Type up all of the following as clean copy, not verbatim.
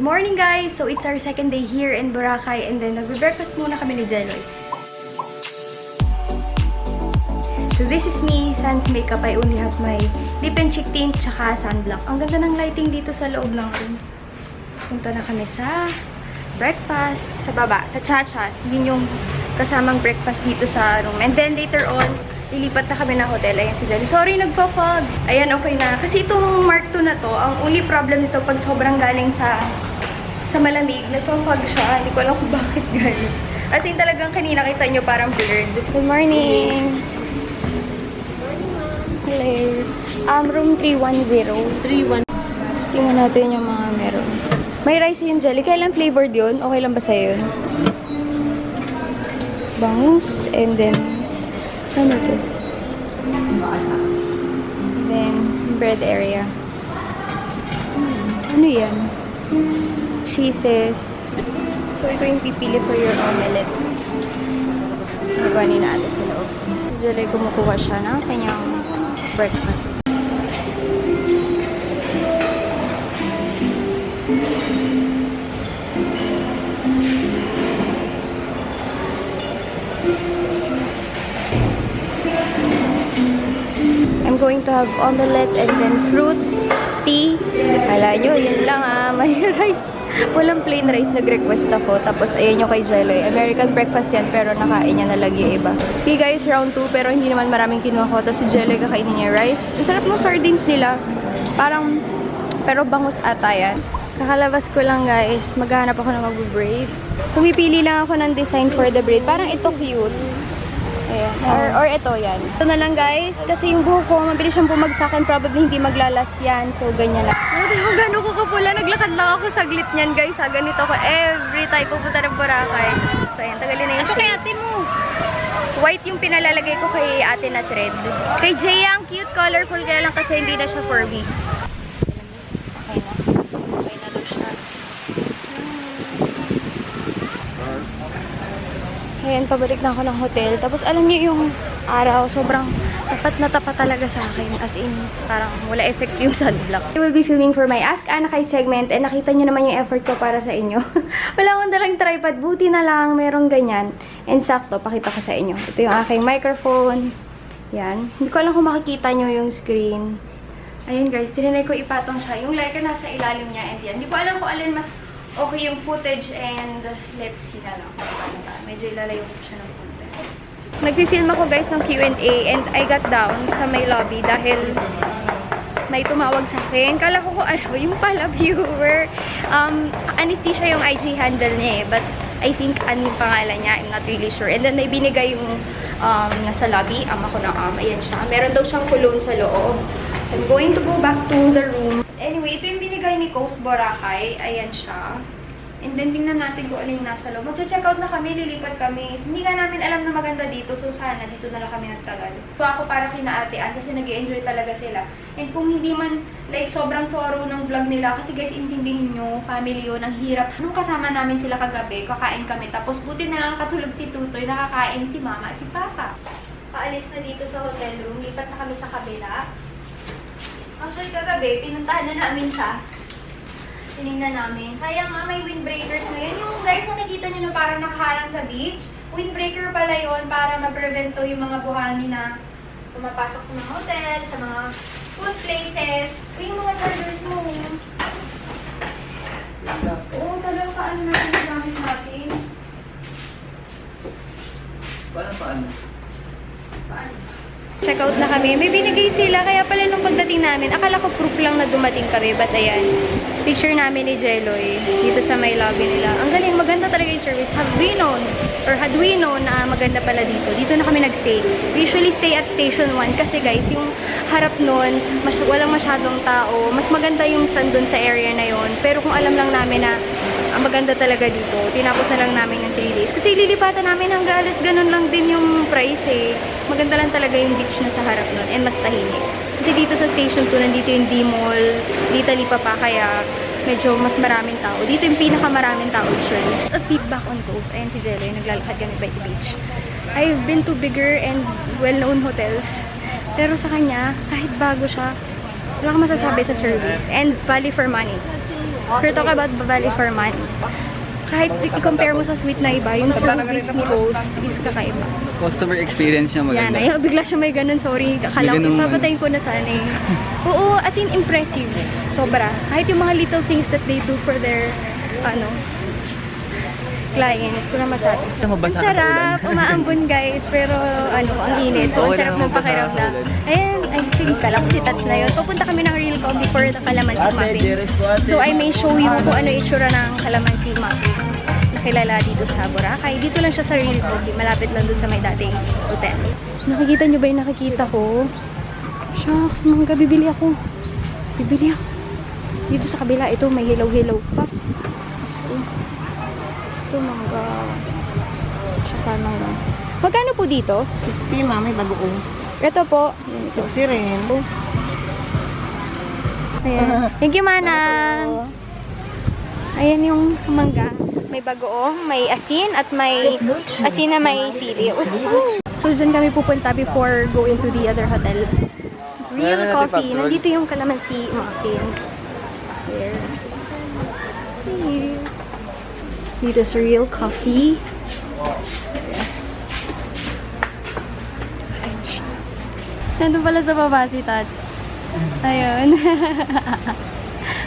Good morning guys! So it's our second day here in Boracay and then nagbe-breakfast muna kami ni Jeloy. So this is me, sans makeup. I only have my lip and cheek tint tsaka sunblock. Ang ganda ng lighting dito sa loob ng room. Punta na kami sa breakfast sa baba, sa Chachas. Yun yung kasamang breakfast dito sa room. And then later on, lilipat na kami ng hotel. Ayan si Jelly. Sorry, nagpa-fog. Ayan, okay na. Kasi itong Mark II na to, ang only problem nito pag sobrang galing sa malamig, nagpa-fog siya. Hindi ko alam kung bakit galing. As in, talagang kanina kita nyo parang blurred. Good morning! Hello. Room 310. 3-1. Tingnan natin yung mga meron. May rice yun, Jelly. Kailan flavored yun? Okay lang ba sa'yo yun? Bangus. And then, ano ito? Then, bread area. Ano yan? Cheeses. So, ito yung pipili for your omelette. Nagawa ni natin sa loob. Jelly, kumukuha siya ng kanyang breakfast. I'm going to have omelette and then fruits, tea. Kala nyo, yun lang may rice. Walang plain rice, nag-request ako. Tapos, ayan yung kay Jeloy. American breakfast yan, pero nakain niya na lagi yung iba. Okay guys, round 2, pero hindi naman maraming kinuha ko. Tapos si Jeloy kakainin niya rice. Ang sarap ng sardines nila. Parang, pero bangus ata yan. Kakalabas ko lang guys, maghahanap ako ng mag-braid. Pumipili lang ako ng design for the braid. Parang ito cute. Ayan. Or ito yan. Ito na lang guys, kasi yung buhok ko, mabilis siyang bumagsak and probably hindi maglalast yan. So, ganyan lang. Hindi ko gano'n ko kapula. Naglakad lang ako saglit niyan guys. Ganito ko every time pupunta ng Boracay. So, ayan. Tagalin na yung Ito kay ate mo. white yung pinalalagay ko kay ate na thread. Kay Jay, ang cute, colorful. Kaya lang kasi hindi na siya for me. Okay na. Okay na daw siya. Ayan, pabalik na ako ng hotel. Tapos alam niyo yung araw, sobrang tapat na tapat talaga sa akin. As in, parang wala effect yung sunblock. I will be filming for my Ask Ana Kai segment and nakita niyo naman yung effort ko para sa inyo. Wala akong dalang tripod. Buti na lang, merong ganyan. And sakto, pakita ko sa inyo. Ito yung aking microphone. Yan. Hindi ko alam kung makikita niyo yung screen. Ayun guys, tinanay ko ipatong siya. Yung Leica nasa ilalim niya and yan. Hindi ko alam kung alin mas okay yung footage and let's see na lang. Medyo ilalayo ko siya ng konti. Nagpi-film ako guys ng Q&A and I got down sa may lobby dahil may tumawag sa akin. Kala ko yung pala viewer. Anesthesia yung IG handle niya eh. But I think ano yung pangalan niya. I'm not really sure. And then may binigay yung nasa lobby. Ako na ayan siya. Meron daw siyang cologne sa loob. So I'm going to go back to the room. Anyway, ito yung binigay ni Coast Boracay. Ayan siya. And then, tingnan natin kung alin nasa loob. Mag-check out na kami, lilipat kami. Hindi nga namin alam na maganda dito. So, sana dito na lang kami nagtagal. So, ako para kinaatean kasi nag-i-enjoy talaga sila. And kung hindi man, like, sobrang thorough ng vlog nila. Kasi guys, intindihin nyo, family yun, ang hirap. Nung kasama namin sila kagabi, kakain kami. Tapos, buti na lang katulog si Tutoy, nakakain si Mama at si Papa. Paalis na dito sa hotel room. Lipat na kami sa kabila. Actually, kagabi, pinuntahan na namin siya. Tinignan namin. Sayang may windbreakers ngayon. Yung guys, nakikita nyo na parang nakaharang sa beach. Windbreaker pala yon para ma-prevento yung mga buhangin na pumapasok sa mga hotel, sa mga food places. Yung mga chargers mo. Oo, talagang paano natin yung gamit natin. Paano? Paano? Check out na kami. May binigay sila. Kaya pala nung pagdating namin, akala ko proof lang na dumating kami. But ayan, picture namin ni Jeloy dito sa may lobby nila. Ang galing, maganda talaga yung service. Had we known na maganda pala dito. Dito na kami nagstay. We usually stay at Station 1 kasi guys, yung harap nun, walang masyadong tao. Mas maganda yung sun dun sa area na yon. Pero kung alam lang namin na ang maganda talaga dito, tinapos na lang namin yung 3 days. Kasi lilipatan namin hanggang alas, ganun lang din yung price eh. Maganda lang talaga yung beach na sa harap nun and mas tahimik. Kasi dito sa Station 2, nandito yung D-Mall, dito lipa pa, kaya medyo mas maraming tao. Dito yung pinakamaraming tao usually. A feedback on Coast. Ayan si Jelly, naglalakad kami by the beach. I've been to bigger and well-known hotels. Pero sa kanya, kahit bago siya, wala kang masasabi sa service. And value for money. Pero talk about Bavali Farman. Kahit i-compare mo sa sweet na iba, yung service ni Coles is kakaiba. Customer experience niya Yan, maganda. ayaw, bigla siya may ganun, sorry. Akala ko ganung ipapatayin ko na sana eh. Oo, as in impressive. Sobra. Kahit yung mga little things that they do for their, clients, wala masabi. Ang Mabasa ka sa sarap, ulan. umaambon guys, pero ang init. So, ang Okay sarap lang ng mabasa ka sa pakiramdam. ulan. Ayan, ay, sige ka lang, si Tats na yun. Pupunta kami ng Real Coffee for the Calamansi Muffin. So, I may show you kung ano itsura ng Calamansi Muffin. Nakilala dito sa Boracay. Dito lang siya sa Real Coffee. Malapit lang doon sa may dating hotel. Nakikita nyo ba yung nakikita ko? Shucks, mangga, bibili ako. Bibili ako. Dito sa kabila, ito may hilaw-hilaw pa. Asko. Ito, mangga. Tsaka mangga. Magkano po dito? Pili mama, may bagoong. Ito po. Yan ito. Ito rin. Ayan. Thank you, Manang. Ayan yung mangga. May bagoong, may asin, at may asin na may sili. So, dyan kami pupunta before going to the other hotel. Real Coffee. Nandito yung Calamansi Muffins. Here. Here. Dito sa Real Coffee. Nandun pala sa baba si Tats. Ayun.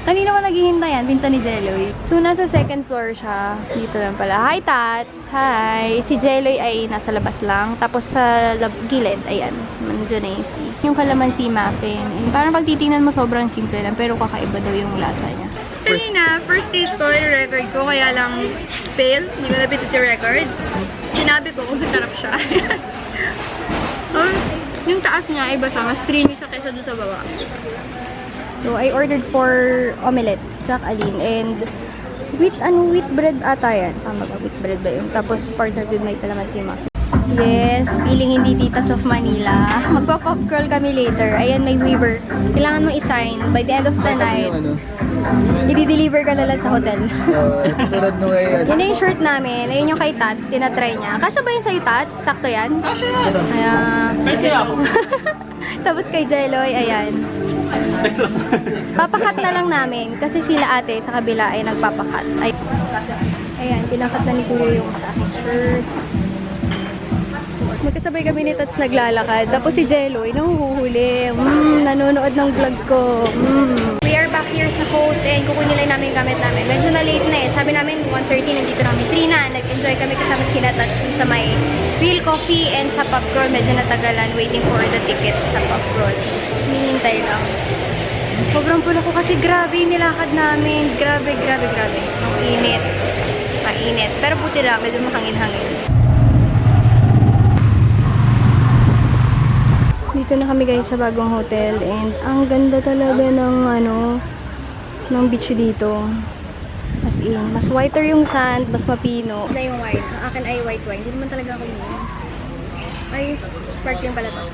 Kanina ko naghihintayan, pinsan ni Jeloy. So, nasa second floor siya. Dito lang pala. Hi, Tats! Hi! Si Jeloy ay nasa labas lang. Tapos sa gilid, ayan. Nandiyan na yung yung Calamansi Muffin. And parang pag titingnan mo, sobrang simple lang. Pero kakaiba daw yung lasa niya. Kanina, first taste ko, record ko. Kaya lang fail. Hindi ko napitit yung record. Sinabi ko kung masarap siya. Yung taas niya, iba siya. Mas creamy siya kaysa doon sa baba. So, I ordered 4 omelette, Jack Aline, and wheat bread ata yan. Tama ba? Wheat bread ba yun? Tapos, partnered with my Calamansi Muffin. Yes, feeling hindi titas of Manila. Magpa-pop crawl kami later. Ayan, may waiver. Kailangan mo i-sign. By the end of the night, i-deliver ka na lang sa hotel. Tulad nung ay... Yun na yung shirt namin. Ayun yung kay Tats. Tinatry niya. Kasya ba yun sa'yo, Tats? Sakto yan? Kasya yan. Ayan. Kaya ako. Tapos kay Jeloy, ayan. Papakat na lang namin. Kasi sila ate sa kabila ay nagpapakat. Ayan, pinakat na ni Kuya yung sa aking shirt. Magkasabay kami ni Tats naglalakad. Tapos si Jeloy, nahuhuli. Nanonood ng vlog ko. We are back here sa host and kukunin lang namin yung gamit namin. Medyo na late na eh. Sabi namin 1:30 nandito namin 3 na. Nag-enjoy kami kasama si Tats sa may Real Coffee and sa pub crawl. Medyo natagalan waiting for the ticket sa pub crawl. Hinihintay lang. Sobrang pula ko kasi grabe yung nilakad namin. Grabe. Ang init. Mainit. Pero buti lang, medyo mahangin-hangin. Dito na kami guys sa bagong hotel and ang ganda talaga ng beach dito. As in, mas whiter yung sand, mas mapino. Na yung wine. Ang akin ay white wine. Hindi naman talaga ako yun. Ay, sparkling pala to.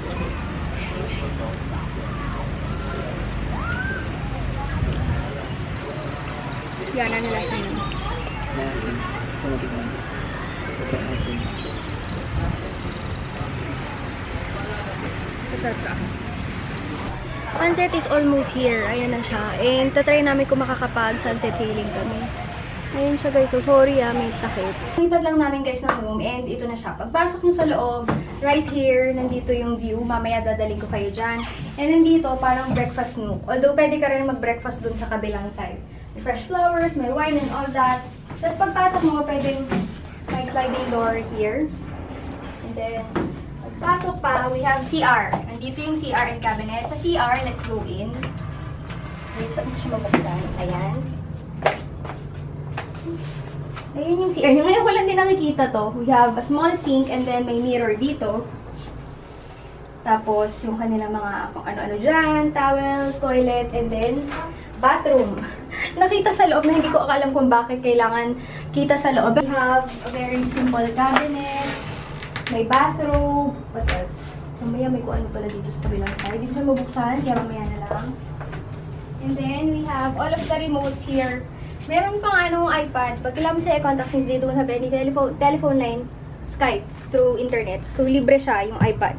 Yan, ano lasa yun? Asin. Sa matikman. Sobrang asin. Sarap ka. Sunset is almost here. Ayan na siya. And tatry namin kung makakapag-sunset sailing kami. Ayun siya guys. So sorry may takip. Lipat lang namin guys ng room and ito na siya. Pagpasok nyo sa loob, right here, nandito yung view. Mamaya dadaling ko kayo dyan. And nandito, parang breakfast nook. Although pwede ka rin mag-breakfast dun sa kabilang side. May fresh flowers, may wine and all that. Tapos pagpasok mo, pwedeng may sliding door here. And then, pasok pa, we have CR. Nandito yung CR and cabinet. Sa CR, let's go in. Wait, mo siya mabuksan. Ayan. Ayan yung CR. Ngayon ko lang din nakikita to. We have a small sink and then may mirror dito. Tapos, yung kanilang mga kung ano-ano dyan, towels, toilet, and then bathroom. Nakita sa loob na hindi ko alam kung bakit kailangan kita sa loob. We have a very simple cabinet. May bathrobe. What else? Mamaya may kung ano pala dito sa kabilang side. Dito siya mabuksan, kaya mamaya na lang. And then, we have all of the remotes here. Meron pang iPad. Pag kailangan mo sa i-contact since they don't have any telephone line, Skype, through internet. So, libre siya, yung iPad.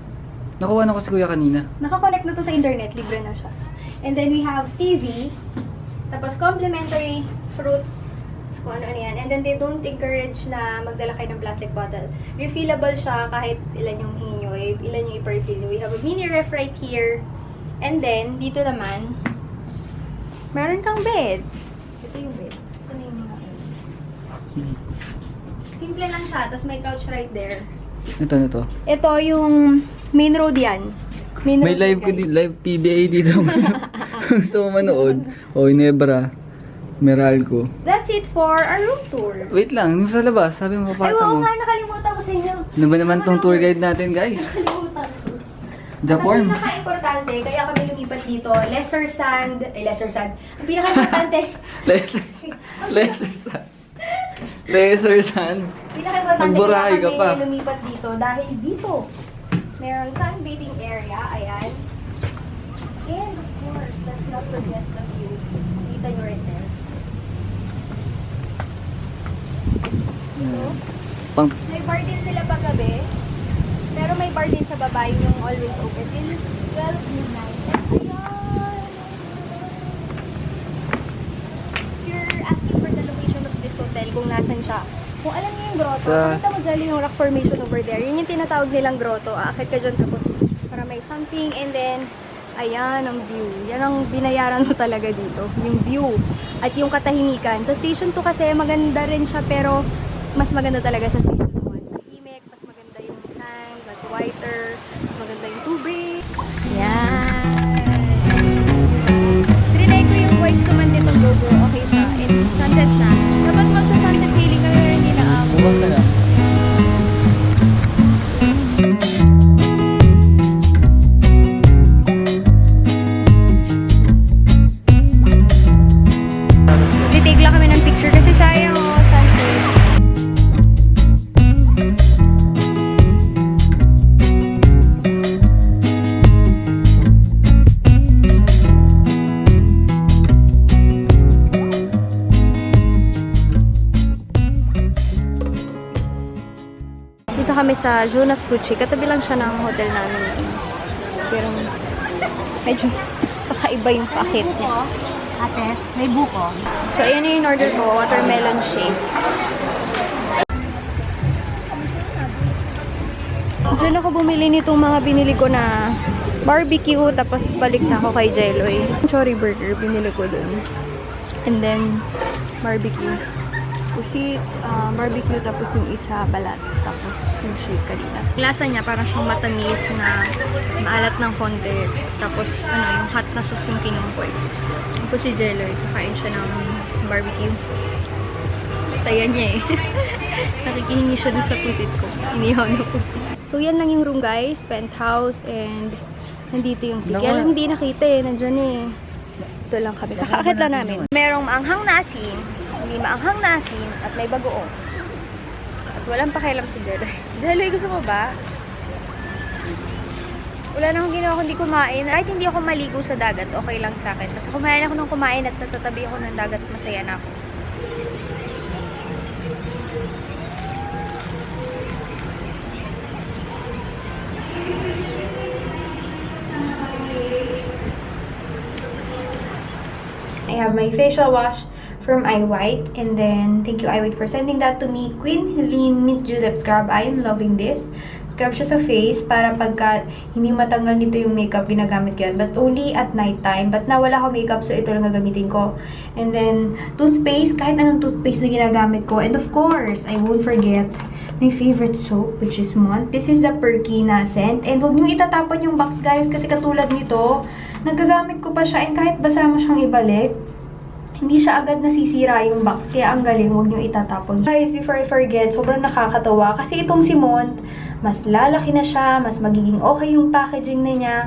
Nakuha na ko si Kuya kanina. Nakakonect na to sa internet, libre na siya. And then, we have TV. Tapos, complimentary fruits, kung ano yan. And then they don't encourage na magdala kayo ng plastic bottle. Refillable siya kahit ilan yung hingi nyo, ilan yung ipa-refill nyo. We have a mini ref right here. And then, dito naman, meron kang bed. Ito yung bed. Saan yung mga bed? Simple lang siya, tapos may couch right there. Ito. Ito yung main road yan. Main May road live yan, ko guys. dito, live PBA dito. Gusto mo manood? O, Inebra. Meralco. That's it for our room tour. Wait lang, yung sa labas, sabi mo Ay, papata oo mo. nga, nakalimutan ko sa inyo. Ano ba naman tong tour guide natin, guys? Nakalimutan ko. The Ang Forms. pinaka-importante, kaya kami lumipat dito, lesser sand. Ang pinaka-importante, Lesser sand. pinaka-importante Magburahe kaya ka pa. kami lumipat dito dahil dito, merong sunbathing area, ayan. And of course, let's not forget the view. Kita nyo right there. Pang May bar din sila paggabi. Pero may bar din sa baba yung always open till 12 midnight. Ayan! If you're asking for the location of this hotel, kung nasan siya, kung alam niyo yung grotto, nakita mo dyan yung rock formation over there. Yun yung tinatawag nilang grotto. Aakit ka dyan tapos para may something and then ayan ang view. Yan ang binayaran mo talaga dito. Yung view at yung katahimikan. Sa station 2 kasi maganda rin siya pero mas maganda talaga sa station 1. Tahimik, mas maganda yung sand, mas whiter, mas maganda yung tubig. Yan. Trinay ko yung voice command nitong GoPro. Okay siya. And sunset na. Kapag magsa-sunset sailing kami rin nila bukas ka na. Titake lang kami ng picture kasi sayang sunset. Dito kami sa Jonas Fruchi. Katabi lang siya ng hotel namin. Pero medyo kakaiba yung pakit niya. Ate, may buko. So, ayan yung in-order ko. Watermelon shake. Diyan ako bumili nitong mga binili ko na barbecue. Tapos balik na ako kay Jeloy. Chori burger binili ko dun. And then, barbecue. Pusit, barbecue, tapos yung isa balat. Tapos yung shake kanina. Lasa niya parang siyang matamis na maalat ng konti. Tapos yung hot na sauce yung kinungkoy. Tapos si Jeloy, kakain siya ng barbecue. Saya niya eh. Nakikihingi siya dun sa pusit ko. Inihaw na pusit. So yan lang yung room guys. Penthouse and nandito yung si Kaya lang hindi nakita eh. Nandyan eh. Ito lang kami. Kakaakit lang namin. Merong maanghang na asin, hindi maanghang na asin, at may bagoong. At walang pakialam si Jeloy. Jeloy, gusto mo ba? Wala nang ginawa kundi kumain. Kahit hindi ako maligo sa dagat, okay lang sa akin. Basta kumain ako ng kumain at nasa tabi ako ng dagat, masaya na ako. I have my facial wash from iWhite, and then thank you iWhite for sending that to me. Queen Lean Mint Julep Scrub. I am loving this. Scrub siya sa face para pagka hindi matanggal nito yung makeup, ginagamit ko yan. But only at night time. But na wala ako makeup, so ito lang gagamitin ko. And then, toothpaste. Kahit anong toothpaste na ginagamit ko. And of course, I won't forget my favorite soap, which is Mont. This is the Perky na scent. And huwag niyong itatapon yung box, guys, kasi katulad nito, nagagamit ko pa siya. And kahit basa mo siyang ibalik, hindi siya agad nasisira yung box. Kaya ang galing, huwag nyo itatapon. Guys, before I forget, sobrang nakakatawa. Kasi itong si Mont, mas lalaki na siya, mas magiging okay yung packaging na niya.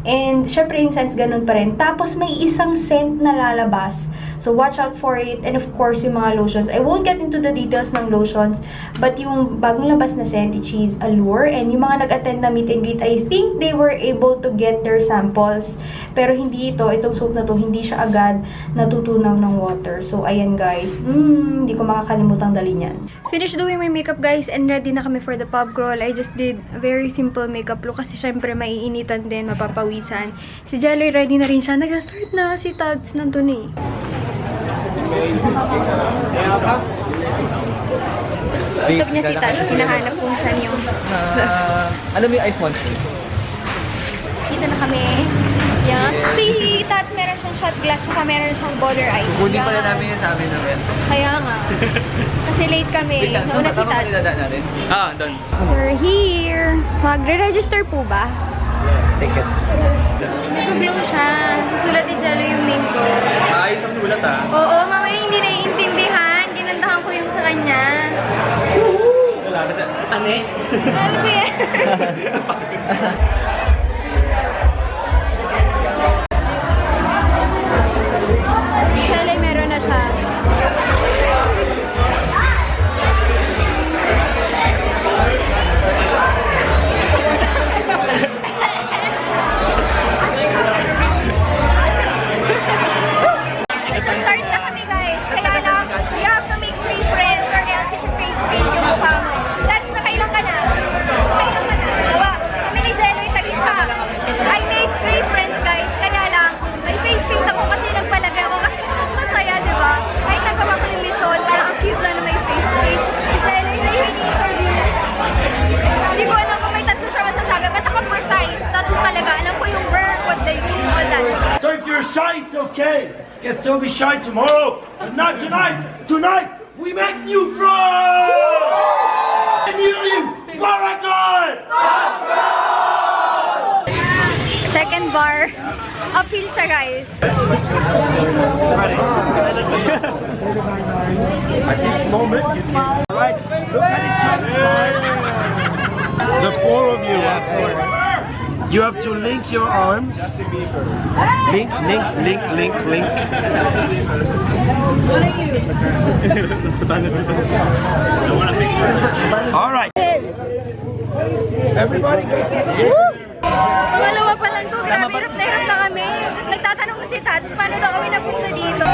And, syempre yung scents ganun pa rin. Tapos, may isang scent na lalabas. So, watch out for it. And of course, yung mga lotions. I won't get into the details ng lotions. But yung bagong labas na scent, which is Allure. And yung mga nag-attend na meet and greet, I think they were able to get their samples. Pero hindi ito, itong soap na to, hindi siya agad natutunaw ng water. So, ayan guys. Hindi ko makakalimutang dalhin yan. Finished doing my makeup guys and ready na kami for the pub crawl. I just did a very simple makeup look kasi syempre maiinitan din, mapapawisan. Si Jelly ready na rin siya. Nag-start na si Tads nandun eh. Usap niya si Tats, hinahanap kung saan yung... Ano mo yung ice monster? Dito na kami. Yan. Si Tats meron siyang shot glass, saka meron siyang border ice. Kukunin pala Yan. namin yun sa amin namin. Kaya nga. Kasi late kami. Wait lang, Nauna si saan ba Tats. niladaan natin? Doon. We're here. Magre-register po ba? Tickets. Nag-glow siya. Susulat ni Jello yung name ko. Ayos ang sulat Oo, mamaya hindi naiintindihan. Ginandahan ko yung sa kanya. Wala na sa... Ane? Ano ba yan? Jello, meron na siya. Start na kami guys. Kaya lang, you have to make free friends or else if you face paint yung mukha mo. That's nakailang ka na. Nakailang ka na. Dalawa. Kami ni Jello yung tag-isa. I made 3 friends guys. Kaya lang, may face paint ako kasi nagpalagay ako. Kasi mukhang masaya, di ba? Kahit nagawa ko ng mission, parang ang cute lang na may face paint. Si Jello yung ini-interview. Hindi ko alam kung may tatlo siya masasabi. Ba't ako precise? Tatlo talaga. Alam ko yung verb, what they do, all that. So if you're shy, it's okay. Guess you'll be shy tomorrow, but not tonight. Tonight, we make new friends! Emilium Paragon! Second bar. Uphill siya guys. At this moment, you can right, look at each other. The 4 of you, you have to link your arms. Link, link, link, link, link. All right. Everybody go. Pangalawa pa lang to. Grabe, hirap na kami. Nagtatanong ko si Tats, paano daw kami napunta dito?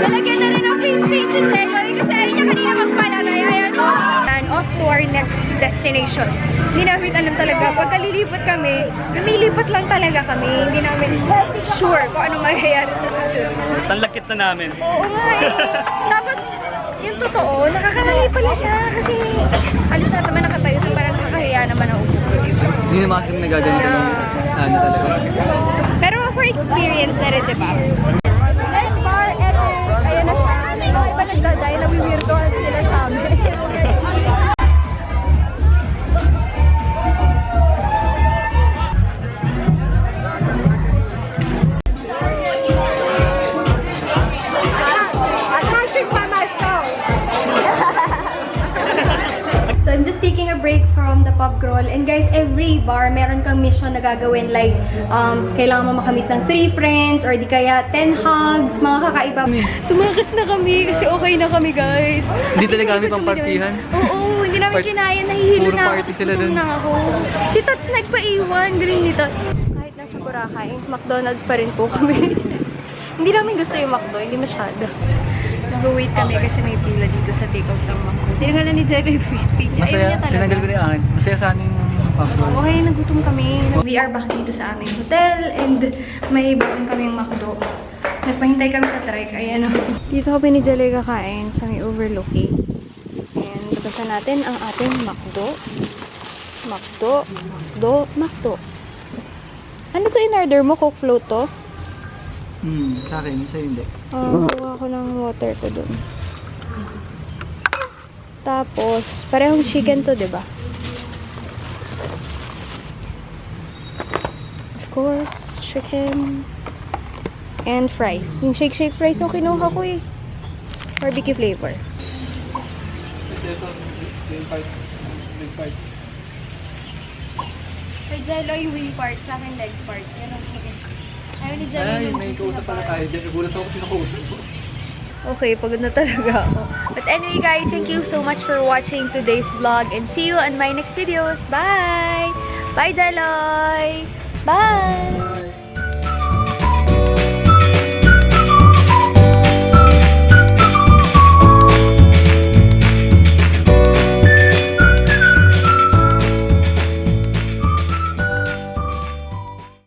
Nalagyan na rin ang face paint si Jello kasi ayaw niya kanina magpalagay. Ayan o. And off to our next destination. Hindi namin alam talaga. Pagka lilipat kami, lumilipat lang talaga kami. Hindi namin sure kung anong mangyayari sa susunod. Tanlakit na namin. Oo nga eh. Tapos, yung totoo, nakakarahi pala siya kasi alis na naman nakatayo so parang nakakahiya naman ang upo. Hindi naman kasi kami nagaganito ng ano talaga. Pero for experience na rin, diba? Let's bar, Epic. Ayan na siya. Yung iba nagdaday, nawiwirdohan sila sa amin. So I'm just taking a break from the pub crawl. And guys, every bar, meron kang mission na gagawin. Like, kailangan mo makamit ng 3 friends or di kaya 10 hugs, mga kakaiba. Tumakas na kami kasi okay na kami, guys. Hindi talaga kami pampartihan. Oo, hindi namin kinaya. Nahihilo Puro na party sila Gutom dun. na ako. Si Tats nagpa-iwan. Galing ni Tats. Kahit nasa Boracay, McDonald's pa rin po kami. Hindi namin gusto yung McDo. Hindi masyado. Nag-wait kami kasi may pila dito sa take-out ng McDo. Tinanggalan ni Jello yung face paint niya. Ayaw Masaya, niya talaga. tinanggal ko na yung akin. Masaya sana yung pampo. Okay, nagutom kami. We are back dito sa aming hotel and may baon kaming McDo. Nagpahintay kami sa trike. Ayan o. Dito kami ni Jello kakain sa may overlooking. And labasan natin ang ating McDo. McDo. Ano to in-order mo? Coke float to? Sa akin, isa hindi. Kuha ko ng water ko dun. Tapos, parehong chicken to, diba? Of course, chicken. And fries. Yung shake fries yung kinuha ko eh. Barbecue flavor. Kay Jello yung wing part, sa akin leg part. Yan ang ayaw ni Jello Ay, yung may kausap pala tayo dyan. Nagulat ako kasi nakausap ko. Okay, pagod na talaga ako. But anyway guys, thank you so much for watching today's vlog and see you on my next videos. Bye! Bye, Deloy! Bye!